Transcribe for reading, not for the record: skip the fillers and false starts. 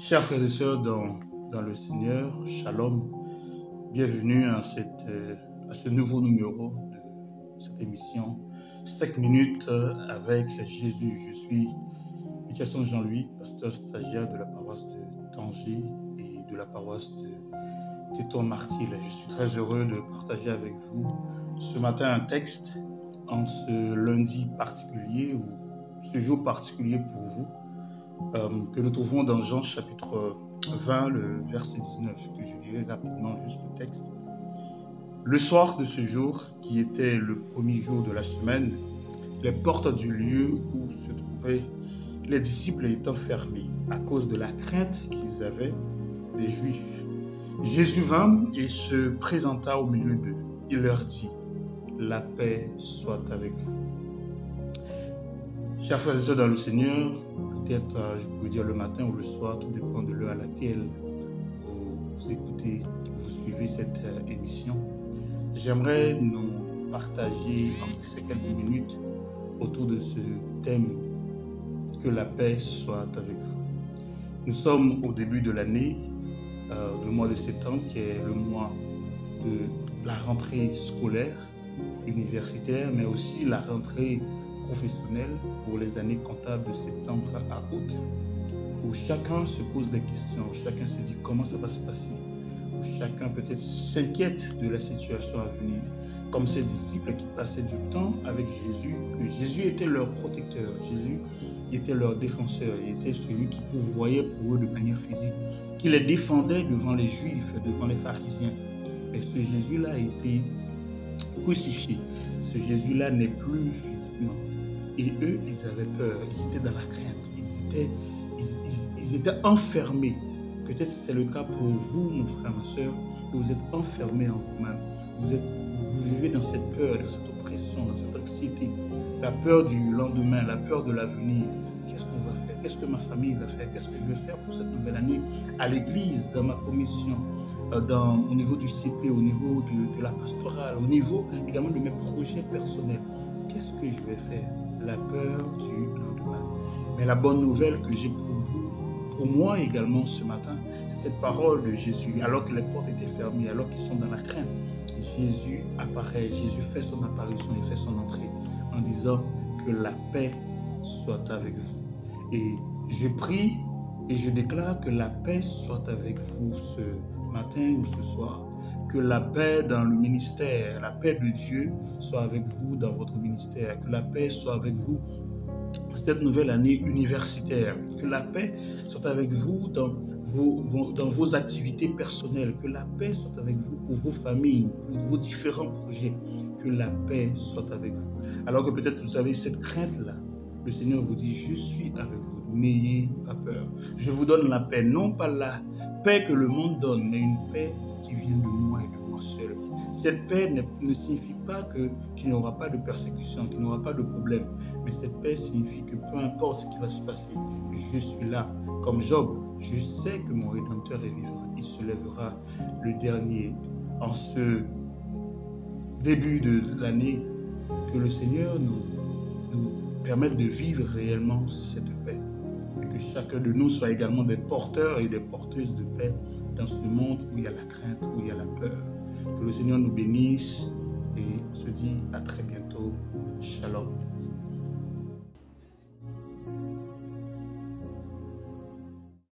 Chers frères et sœurs dans le Seigneur, Shalom, bienvenue à ce nouveau numéro de cette émission 5 minutes avec Jésus. Je suis Michel Jean-Louis, pasteur stagiaire de la paroisse de Tanger et de la paroisse de Téton-Martil. Je suis très heureux de partager avec vous ce matin un texte en ce lundi particulier ou ce jour particulier pour vous. Que nous trouvons dans Jean chapitre 20, le verset 19, que je lirai rapidement juste le texte. Le soir de ce jour, qui était le premier jour de la semaine, les portes du lieu où se trouvaient les disciples étant fermées à cause de la crainte qu'ils avaient des Juifs. Jésus vint et se présenta au milieu d'eux. Il leur dit : « La paix soit avec vous. » Chers frères et sœurs dans le Seigneur, peut-être je peux dire le matin ou le soir, tout dépend de l'heure à laquelle vous écoutez, vous suivez cette émission. J'aimerais nous partager en ces quelques minutes autour de ce thème, que la paix soit avec vous. Nous sommes au début de l'année, le mois de septembre, qui est le mois de la rentrée scolaire, universitaire, mais aussi la rentrée professionnelle pour les années comptables de septembre à août, où chacun se pose des questions, chacun se dit comment ça va se passer, où chacun peut-être s'inquiète de la situation à venir, comme ces disciples qui passaient du temps avec Jésus, que Jésus était leur protecteur, Jésus était leur défenseur, il était celui qui pourvoyait pour eux de manière physique, qui les défendait devant les Juifs, devant les pharisiens. Mais ce Jésus-là a été crucifié, ce Jésus-là n'est plus physiquement. Et eux, ils avaient peur, ils étaient dans la crainte, ils étaient enfermés. Peut-être c'est le cas pour vous, mon frère, ma soeur, que vous êtes enfermés en vous-même. Vous vivez dans cette peur, dans cette oppression, dans cette anxiété. La peur du lendemain, la peur de l'avenir. Qu'est-ce qu'on va faire? Qu'est-ce que ma famille va faire? Qu'est-ce que je vais faire pour cette nouvelle année? À l'église, dans ma commission, au niveau du CP, au niveau de la pastorale, au niveau également de mes projets personnels. Qu'est-ce que je vais faire? La peur du lendemain. Mais la bonne nouvelle que j'ai pour vous, pour moi également ce matin, c'est cette parole de Jésus. Alors que les portes étaient fermées, alors qu'ils sont dans la crainte, Jésus apparaît, Jésus fait son apparition et fait son entrée en disant que la paix soit avec vous. Et je prie et je déclare que la paix soit avec vous ce matin ou ce soir. Que la paix dans le ministère, la paix de Dieu soit avec vous dans votre ministère. Que la paix soit avec vous cette nouvelle année universitaire. Que la paix soit avec vous dans vos activités personnelles. Que la paix soit avec vous pour vos familles, pour vos différents projets. Que la paix soit avec vous. Alors que peut-être vous avez cette crainte-là, le Seigneur vous dit : je suis avec vous, n'ayez pas peur. Je vous donne la paix, non pas la paix que le monde donne, mais une paix qui vient de moi et de moi seul. Cette paix ne signifie pas qu'il n'y aura pas de persécution, qu'il n'y aura pas de problème. Mais cette paix signifie que peu importe ce qui va se passer, je suis là. Comme Job, je sais que mon Rédempteur est vivant. Il se lèvera le dernier. En ce début de l'année, que le Seigneur nous permette de vivre réellement cette paix. Et que chacun de nous soit également des porteurs et des porteuses de paix dans ce monde où il y a la crainte, où il y a la peur. Que le Seigneur nous bénisse et se dit à très bientôt. Shalom.